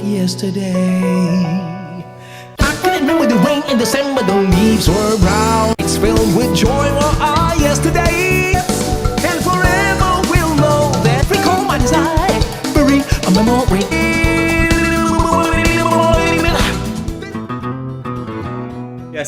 yesterday. I couldn't remember the rain in December, the leaves were brown. It's filled with joy, were our yesterdays. And forever we'll know that recall my desire, bury a memory.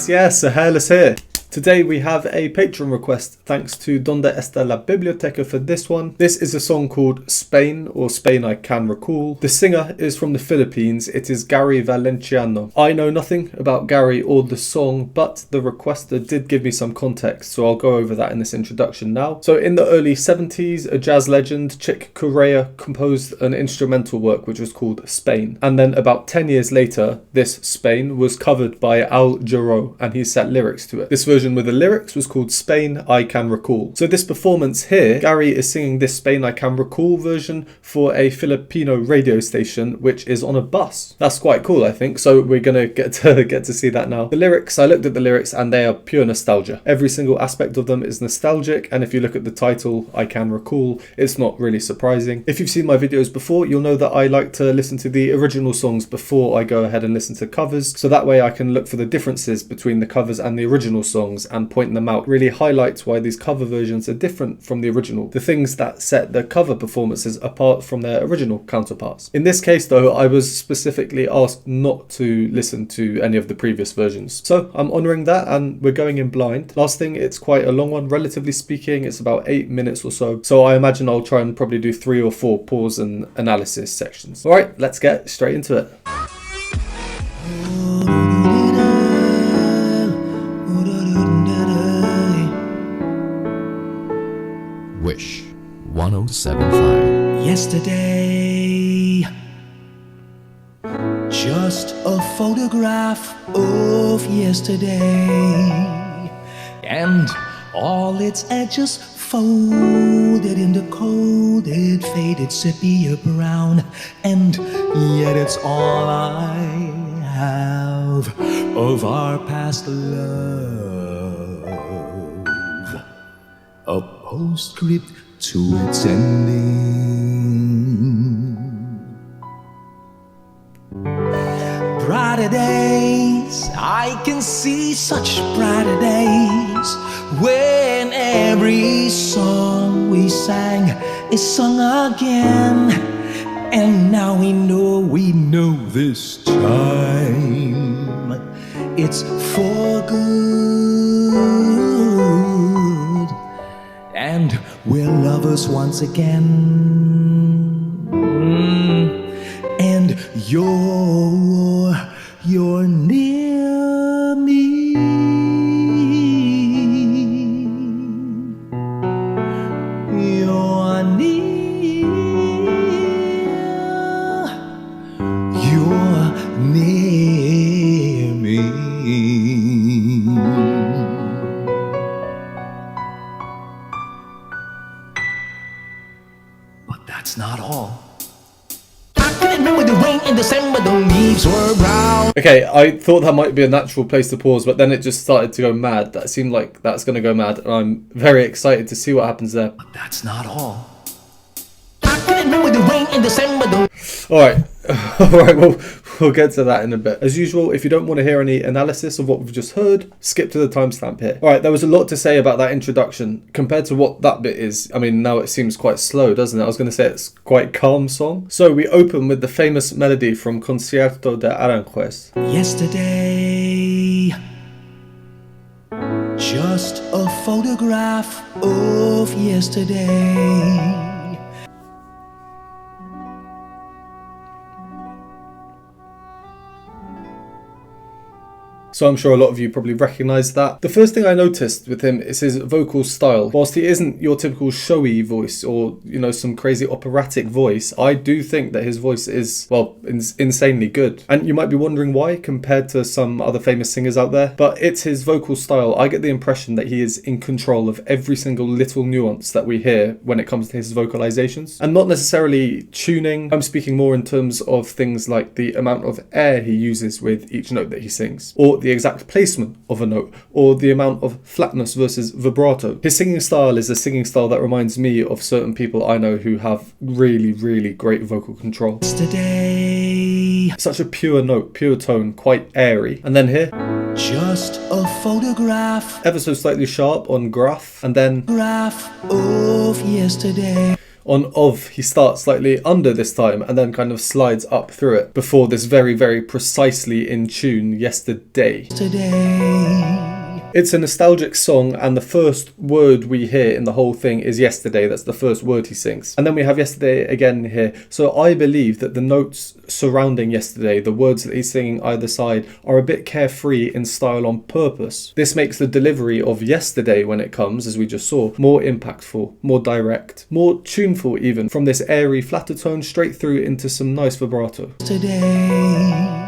Yes, a Hairless here. Today we have a Patreon request thanks to Dónde está, biblioteca for this one. This is a song called Spain, or Spain I Can Recall. The singer is from the Philippines. It is Gary Valenciano. I know nothing about Gary or the song, but the requester did give me some context, so I'll go over that in this introduction now. So in the early 70s, a jazz legend, Chick Corea, composed an instrumental work which was called Spain. And then about 10 years later, this Spain was covered by Al Jarreau, and he set lyrics to it. This version with the lyrics was called Spain I Can Recall. So this performance here, Gary is singing this Spain I Can Recall version for a Filipino radio station which is on a bus. That's quite cool, I think, so we're gonna get to see that now. The lyrics, I looked at the lyrics and they are pure nostalgia. Every single aspect of them is nostalgic, and if you look at the title, I Can Recall, it's not really surprising. If you've seen my videos before, you'll know that I like to listen to the original songs before I go ahead and listen to covers, so that way I can look for the differences between the covers and the original songs and point them out. Really highlights why these cover versions are different from the original, the things that set the cover performances apart from their original counterparts. In this case though, I was specifically asked not to listen to any of the previous versions, so I'm honouring that and we're going in blind. Last thing, it's quite a long one, relatively speaking. It's about 8 minutes or so, so I imagine I'll try and probably do 3 or 4 pause and analysis sections. Alright, let's get straight into it. Wish 1075. Yesterday, just a photograph of yesterday, and all its edges folded in the colded, faded sepia brown, and yet it's all I have of our past love. A postscript to its ending. Brighter days, I can see such brighter days, when every song we sang is sung again. And now we know this time it's for good, and we're lovers once again. And you're near me. You're near. You're near me. That's not all. I couldn't remember the rain in December, the leaves were brown. Okay, I thought that might be a natural place to pause, but then it just started to go mad. That seemed like that's going to go mad, and I'm very excited to see what happens there. But that's not all. I couldn't remember the rain in December, the... Alright, we'll get to that in a bit. As usual, if you don't want to hear any analysis of what we've just heard, skip to the timestamp here. Alright, there was a lot to say about that introduction. Compared to what that bit is, I mean, now it seems quite slow, doesn't it? I was going to say it's quite calm song. So we open with the famous melody from Concierto de Aranjuez. Yesterday, just a photograph of yesterday. So I'm sure a lot of you probably recognise that. The first thing I noticed with him is his vocal style. Whilst he isn't your typical showy voice or, you know, some crazy operatic voice, I do think that his voice is, well, insanely good. And you might be wondering why compared to some other famous singers out there, but it's his vocal style. I get the impression that he is in control of every single little nuance that we hear when it comes to his vocalizations. And not necessarily tuning, I'm speaking more in terms of things like the amount of air he uses with each note that he sings, or the exact placement of a note, or the amount of flatness versus vibrato. His singing style is a singing style that reminds me of certain people I know who have really, really great vocal control. Yesterday, Such a pure note, pure tone, quite airy. And then here, Just a photograph, ever so slightly sharp on graph, and then graph of yesterday. on of, he starts slightly under this time and then kind of slides up through it before this very, very precisely in tune yesterday. Today. It's a nostalgic song, and the first word we hear in the whole thing is yesterday. That's the first word he sings. And then we have yesterday again here. So I believe that the notes surrounding yesterday, the words that he's singing either side, are a bit carefree in style on purpose. This makes the delivery of yesterday when it comes, as we just saw, more impactful, more direct, more tuneful even, from this airy flatter tone straight through into some nice vibrato. Today.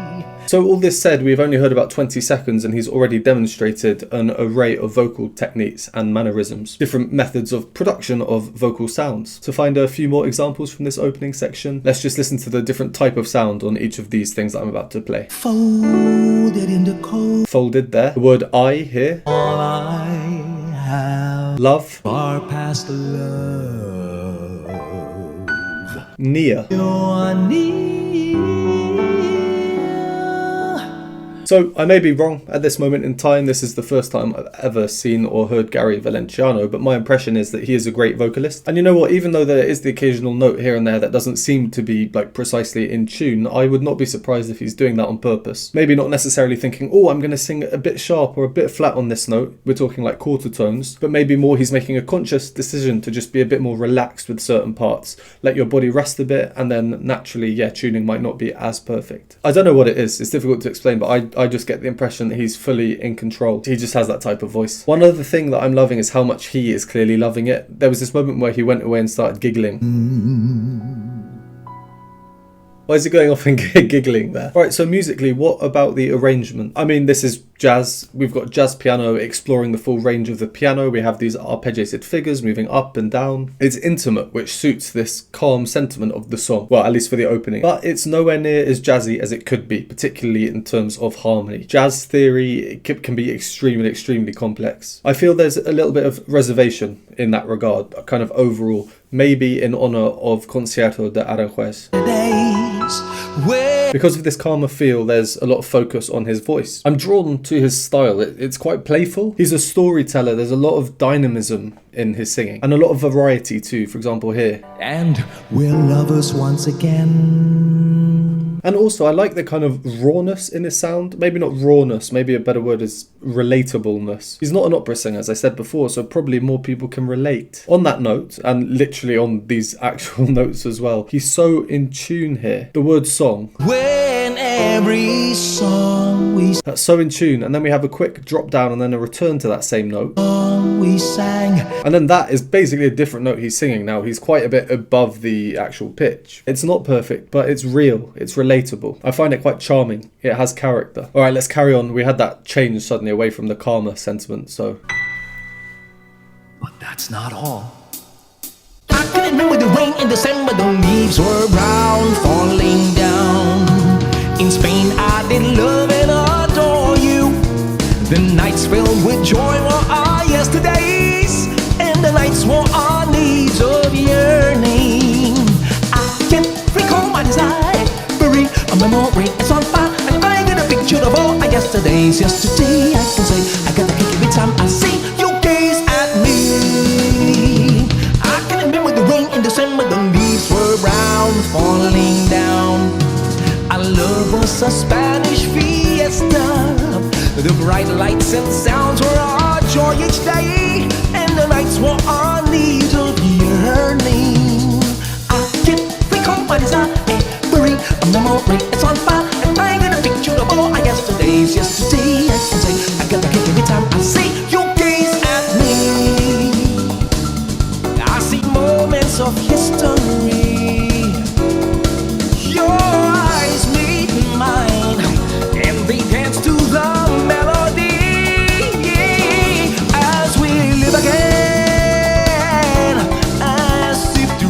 So all this said, we've only heard about 20 seconds and he's already demonstrated an array of vocal techniques and mannerisms, different methods of production of vocal sounds. To find a few more examples from this opening section, let's just listen to the different type of sound on each of these things that I'm about to play. Folded in the cold. Folded there. The word I here. All I have. Love. Far past love. Near. You're near. So I may be wrong at this moment in time. This is the first time I've ever seen or heard Gary Valenciano, but my impression is that he is a great vocalist. And you know what, even though there is the occasional note here and there that doesn't seem to be like precisely in tune, I would not be surprised if he's doing that on purpose. Maybe not necessarily thinking, oh, I'm going to sing a bit sharp or a bit flat on this note. We're talking like quarter tones, but maybe more he's making a conscious decision to just be a bit more relaxed with certain parts. Let your body rest a bit, and then naturally, yeah, tuning might not be as perfect. I don't know what it is. It's difficult to explain, but I just get the impression that he's fully in control. He just has that type of voice. One other thing that I'm loving is how much he is clearly loving it. There was this moment where he went away and started giggling. Why is he going off and giggling there? Right, so musically, what about the arrangement? I mean, this is jazz. We've got jazz piano exploring the full range of the piano. We have these arpeggiated figures moving up and down. It's intimate, which suits this calm sentiment of the song. Well, at least for the opening. But it's nowhere near as jazzy as it could be, particularly in terms of harmony. Jazz theory can be extremely, extremely complex. I feel there's a little bit of reservation in that regard, kind of overall, maybe in honor of Concierto de Aranjuez. Because of this calmer feel, there's a lot of focus on his voice. I'm drawn to his style. It's quite playful. He's a storyteller. There's a lot of dynamism in his singing and a lot of variety too. For example, here. And we're lovers once again. And also, I like the kind of rawness in his sound. Maybe not rawness, maybe a better word is relatableness. He's not an opera singer, as I said before, so probably more people can relate. On that note, and literally on these actual notes as well, he's so in tune here. The word song. When every song that's so in tune, and then we have a quick drop down and then a return to that same note. we sang. And then that is basically a different note he's singing now. He's quite a bit above the actual pitch. It's not perfect, but it's real. It's relatable. I find it quite charming. It has character. All right, let's carry on. We had that change suddenly away from the calmer sentiment, so. But that's not all. I couldn't remember the rain in December, the leaves were brown, falling down. In Spain I did love and adore you. The nights filled with joy were our yesterdays, and the nights were our needs of yearning. I can recall my desire, bury a memory, it's on fire. And I get a picture of all our yesterdays. Yesterday I can say, I got the kick every time I see you gaze at me. I can remember the rain in December, the leaves were brown, falling down. Our love was a Spanish fiesta. The bright lights and sounds were our joy each day, and the nights were our needs of yearning. I can recall my desire, bury a memory, it's on fire. And I get a picture of all our yesterdays. Yesterday I can say, I get the kick every time I see you gaze at me. I see moments of history. Your eyes meet mine, and they dance to the again, as if to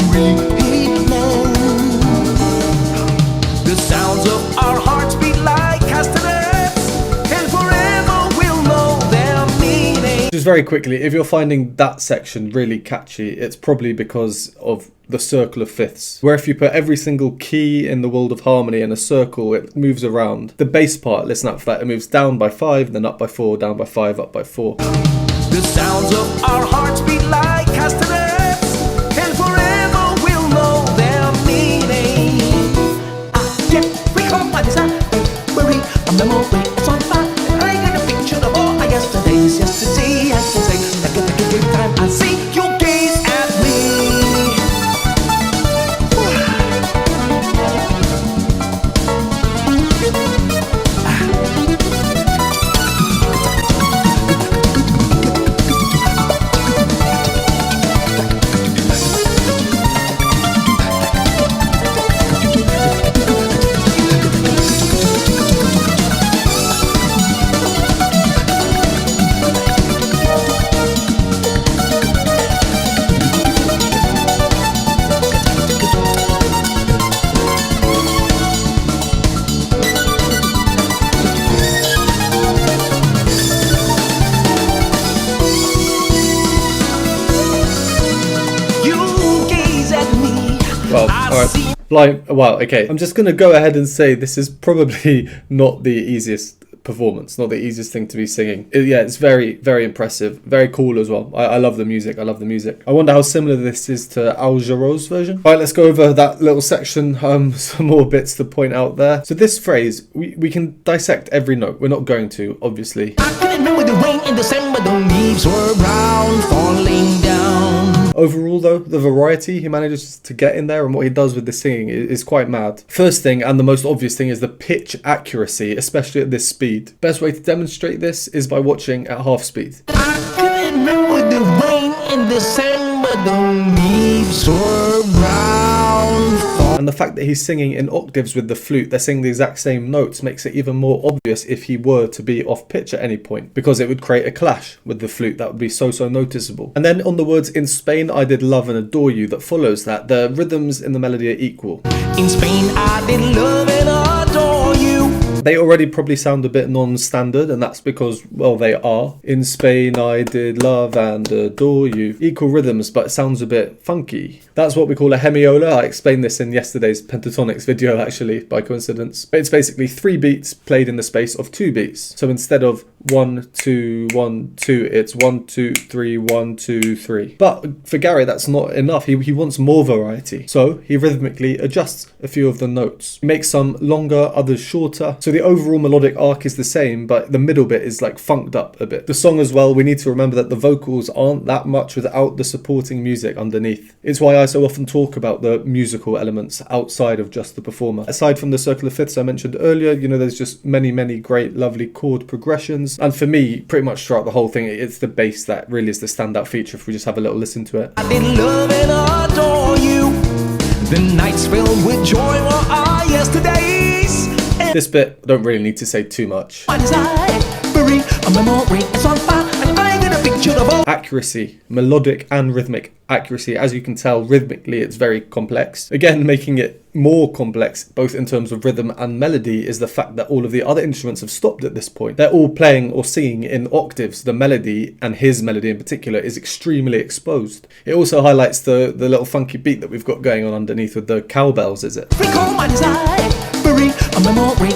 the sounds of our hearts beat like castanets, and forever we'll know their meaning. Just very quickly, if you're finding that section really catchy, it's probably because of the circle of fifths, where if you put every single key in the world of harmony in a circle, it moves around. The bass part, listen out for that, it moves down by 5, then up by 4, down by 5, up by 4. The sounds of our hearts beat like castanets, and forever we'll know their meaning. Yeah, recall my desire, worry, a memory, it's on fire. I got a picture of all our yesterdays. Yesterday, I can say, like every time I see you gaze at me. Well, okay. I'm just going to go ahead and say this is probably not the easiest performance, not the easiest thing to be singing. Yeah, it's very, very impressive. Very cool as well. I love the music. I love the music. I wonder how similar this is to Al Jarreau's version. All right, let's go over that little section. Some more bits to point out there. So this phrase, we can dissect every note. We're not going to, obviously. I couldn't know the rain in December, the leaves were brown, falling down. Overall, though, the variety he manages to get in there and what he does with the singing is quite mad. First thing, and the most obvious thing, is the pitch accuracy, especially at this speed. Best way to demonstrate this is by watching at half speed. I couldn't remember the rain in December, the leaves were brown. And the fact that he's singing in octaves with the flute, they're singing the exact same notes, makes it even more obvious if he were to be off pitch at any point, because it would create a clash with the flute that would be so noticeable. And then on the words "In Spain I did love and adore you" that follows that, the rhythms in the melody are equal. In Spain I did love and adore you. They already probably sound a bit non-standard, and that's because, well, they are. In Spain I did love and adore you. Equal rhythms, but it sounds a bit funky. That's what we call a hemiola. I explained this in yesterday's pentatonics video, actually, by coincidence. But it's basically 3 beats played in the space of 2 beats. So instead of 1, 2, 1, 2, it's 1, 2, 3, 1, 2, 3. But for Gary, that's not enough. He wants more variety. So he rhythmically adjusts a few of the notes. He makes some longer, others shorter. So the overall melodic arc is the same, but the middle bit is like funked up a bit. The song as well, we need to remember that the vocals aren't that much without the supporting music underneath. It's why I so often talk about the musical elements outside of just the performer. Aside from the circle of fifths I mentioned earlier, you know, there's just many great lovely chord progressions. And for me, pretty much throughout the whole thing, it's the bass that really is the standout feature if we just have a little listen to it. I did love and adore you. The nights filled with joy were our yesterdays. This bit, I don't really need to say too much. Accuracy, melodic and rhythmic accuracy. As you can tell, rhythmically it's very complex. Again, making it more complex, both in terms of rhythm and melody, is the fact that all of the other instruments have stopped at this point. They're all playing or singing in octaves. The melody, and his melody in particular, is extremely exposed. It also highlights the little funky beat that we've got going on underneath with the cowbells, is it?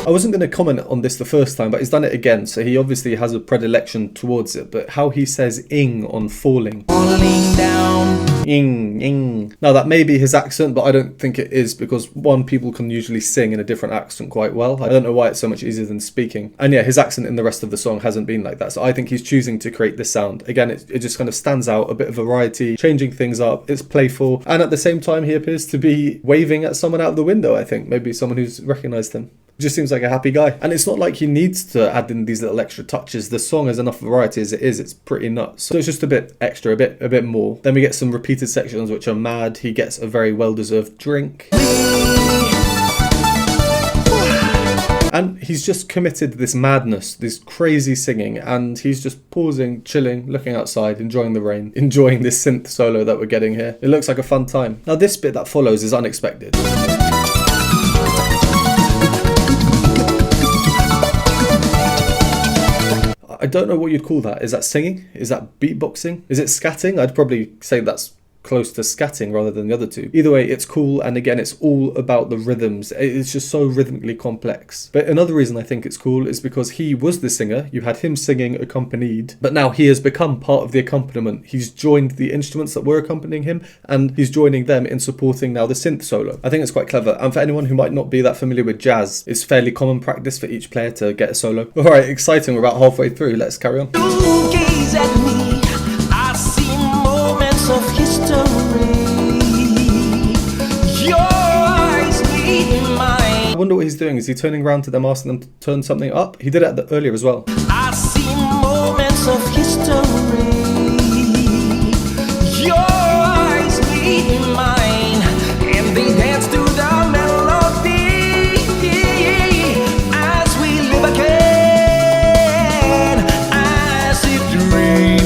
I wasn't going to comment on this the first time, but he's done it again, so he obviously has a predilection towards it. But how he says "ing" on falling. Falling down. Ing. Now that may be his accent, but I don't think it is, because one, people can usually sing in a different accent quite well. I don't know why it's so much easier than speaking. And yeah, his accent in the rest of the song hasn't been like that, so I think he's choosing to create this sound. Again, it just kind of stands out, a bit of variety, changing things up. It's playful, and at the same time he appears to be waving at someone out the window. I think maybe someone who's recognized him. Just seems like a happy guy. And it's not like he needs to add in these little extra touches. The song has enough variety as it is. It's pretty nuts. So it's just a bit extra, a bit more. Then we get some repeated sections which are mad. He gets a very well-deserved drink. And he's just committed this madness, this crazy singing, and he's just pausing, chilling, looking outside, enjoying the rain, enjoying this synth solo that we're getting here. It looks like a fun time. Now this bit that follows is unexpected. I don't know what you'd call that. Is that singing? Is that beatboxing? Is it scatting? I'd probably say that's close to scatting rather than the other two. Either way, it's cool, and again, it's all about the rhythms. It's just so rhythmically complex. But another reason I think it's cool is because he was the singer, you had him singing accompanied, but now he has become part of the accompaniment. He's joined the instruments that were accompanying him, and he's joining them in supporting now the synth solo. I think it's quite clever, and for anyone who might not be that familiar with jazz, it's fairly common practice for each player to get a solo. Alright, exciting, we're about halfway through, let's carry on. You gaze at me, I see moments of history. Your eyes meet mine. I wonder what he's doing. Is he turning around to them, asking them to turn something up? He did it earlier as well. I see moments of history. Your eyes meet mine, and they dance to the melody as we live again, as if dreaming.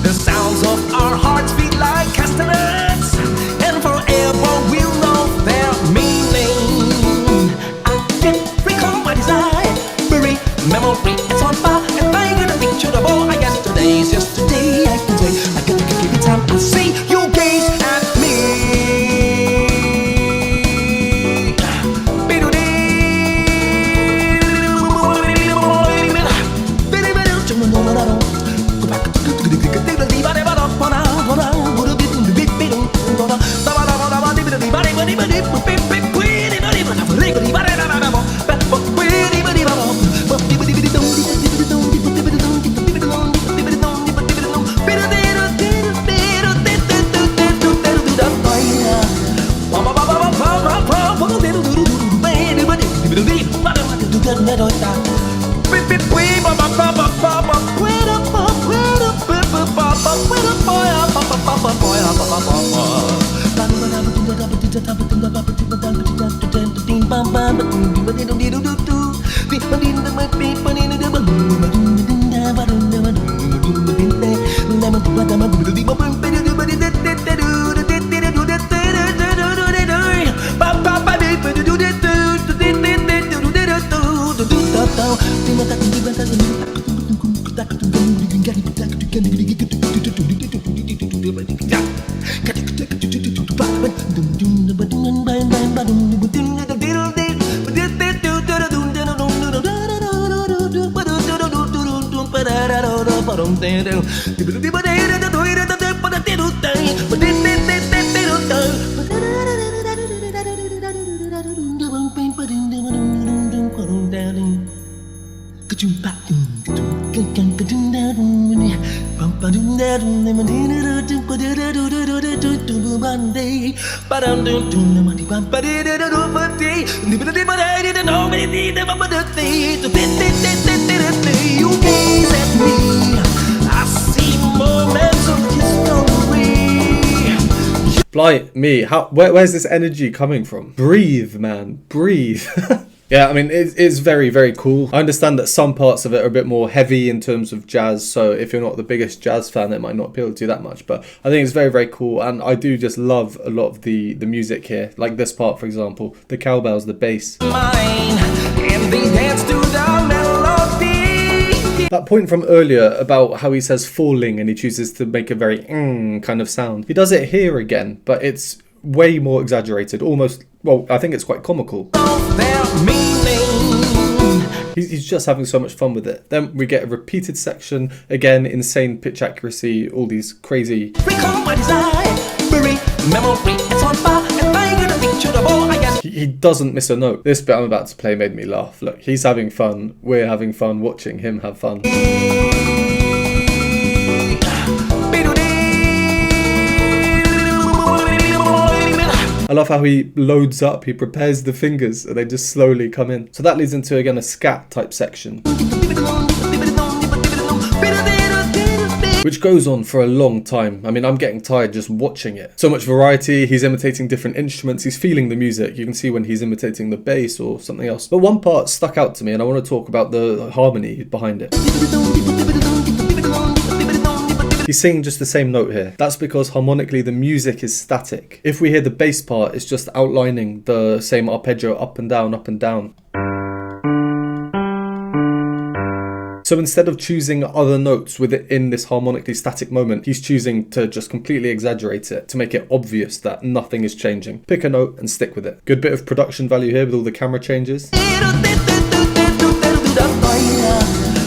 The sounds of our hearts beat like castanets, and forever we'll know their meaning. I can recall my desire, bury memory, it's on fire, and I get a picture of all I yesterday's yesterday. I can say, I can give you time to see you gaze at me. Blight me, where's this energy coming from? Breathe, man, breathe. Yeah, I mean, it's very, very cool. I understand that some parts of it are a bit more heavy in terms of jazz, so if you're not the biggest jazz fan, it might not appeal to you that much, but I think it's very, very cool, and I do just love a lot of the music here, like this part, for example, the cowbells, the bass. Mine, and they dance to the melody. That point from earlier about how he says falling and he chooses to make a very kind of sound. He does it here again, but it's way more exaggerated, almost, well, I think it's quite comical. He's just having so much fun with it. Then we get a repeated section, again, insane pitch accuracy, all these crazy... He doesn't miss a note. This bit I'm about to play made me laugh. Look, he's having fun, we're having fun watching him have fun. I love how he loads up, he prepares the fingers, and they just slowly come in. So that leads into, again, a scat type section, which goes on for a long time. I mean, I'm getting tired just watching it. So much variety, he's imitating different instruments, he's feeling the music. You can see when he's imitating the bass or something else. But one part stuck out to me, and I want to talk about the harmony behind it. He's singing just the same note here. That's because harmonically the music is static. If we hear the bass part, it's just outlining the same arpeggio up and down, up and down. So instead of choosing other notes within this harmonically static moment, he's choosing to just completely exaggerate it to make it obvious that nothing is changing. Pick a note and stick with it. Good bit of production value here with all the camera changes.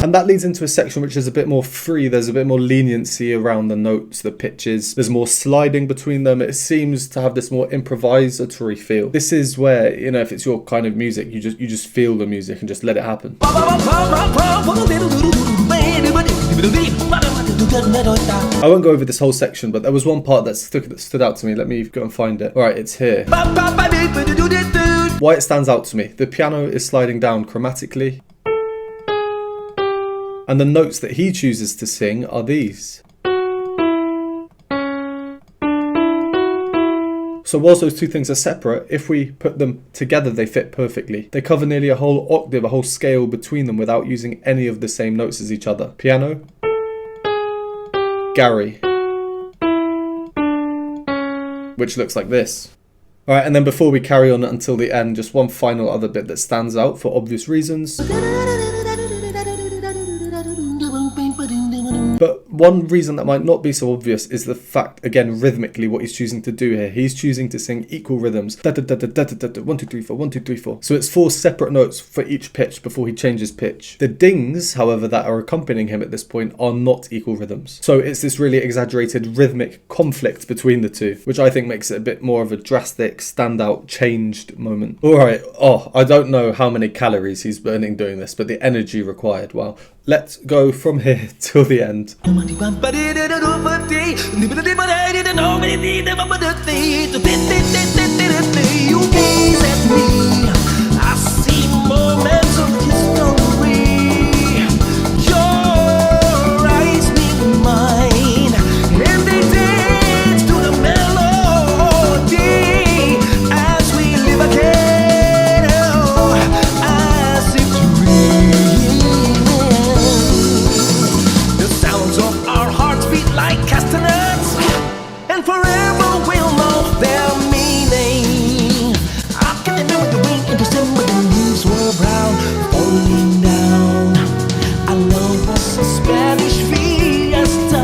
And that leads into a section which is a bit more free. There's a bit more leniency around the notes, the pitches. There's more sliding between them. It seems to have this more improvisatory feel. This is where, you know, if it's your kind of music, you just feel the music and just let it happen. I won't go over this whole section, but there was one part that stood out to me. Let me go and find it. Alright, it's here. Why it stands out to me. The piano is sliding down chromatically. And the notes that he chooses to sing are these. So whilst those two things are separate, if we put them together, they fit perfectly. They cover nearly a whole octave, a whole scale between them without using any of the same notes as each other. Piano. Gary. Which looks like this. Alright, and then before we carry on until the end, just one final other bit that stands out for obvious reasons. But one reason that might not be so obvious is the fact, again, rhythmically, what he's choosing to do here. He's choosing to sing equal rhythms. 1, 2, 3, 4, 1, 2, 3, 4. So it's 4 separate notes for each pitch before he changes pitch. The dings, however, that are accompanying him at this point are not equal rhythms. So it's this really exaggerated rhythmic conflict between the two, which I think makes it a bit more of a drastic, standout, changed moment. Alright, I don't know how many calories he's burning doing this, but the energy required, wow. Let's go from here till the end. You gaze at me, I see moments of history. Your eyes meet mine, and they dance to the melody as we live again, as if dreaming. The sounds of our hearts beat like castanets, and forever we'll know their meaning. I can remember the rain in December, the leaves were brown, falling down. Our love was a Spanish fiesta.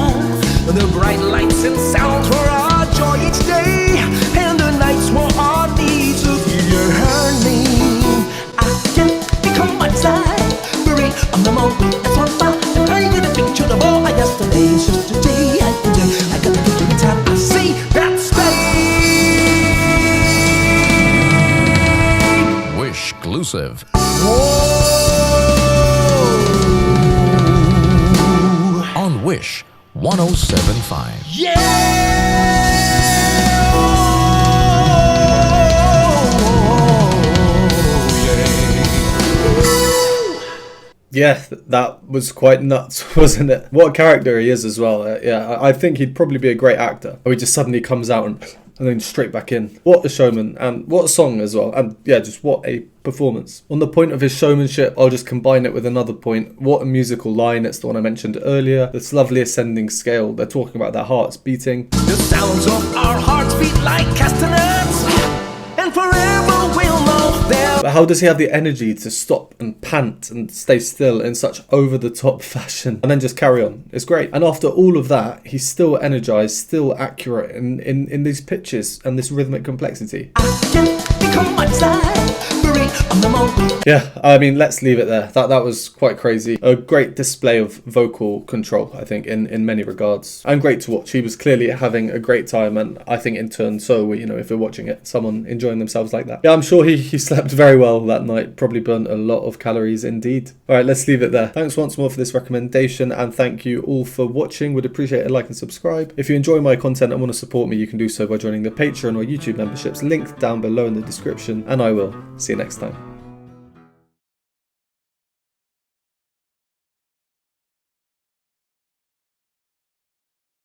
The bright lights and sounds were our joy each day, and the nights were our need to hear her name. I can become my side, buried on the mountain as one fire, and I get a picture of all my yesterdays. Just today I got the picture every time I see that Spain. Wish exclusive. On Wish 1075. Yeah, that was quite nuts, wasn't it? What a character he is as well. Yeah, I think he'd probably be a great actor. Or he just suddenly comes out and then straight back in. What a showman, and what a song as well. And yeah, just what a performance. On the point of his showmanship, I'll just combine it with another point. What a musical line. It's the one I mentioned earlier. This lovely ascending scale. They're talking about their hearts beating. The sounds of our hearts beat like castanets, and forever we'll know their. But how does he have the energy to stop and pant and stay still in such over-the-top fashion and then just carry on? It's great. And after all of that, he's still energized, still accurate in these pitches and this rhythmic complexity. I can become my side, buried on the mountain. Yeah, I mean, let's leave it there. That was quite crazy. A great display of vocal control, I think, in many regards. And great to watch. He was clearly having a great time, and I think in turn, so we, if we're watching it, someone enjoying themselves like that. Yeah, I'm sure he slept very well that night. Probably burnt a lot of calories indeed. Alright, let's leave it there. Thanks once more for this recommendation, and thank you all for watching. Would appreciate a like and subscribe. If you enjoy my content and want to support me, you can do so by joining the Patreon or YouTube memberships linked down below in the description, and I will see you next time.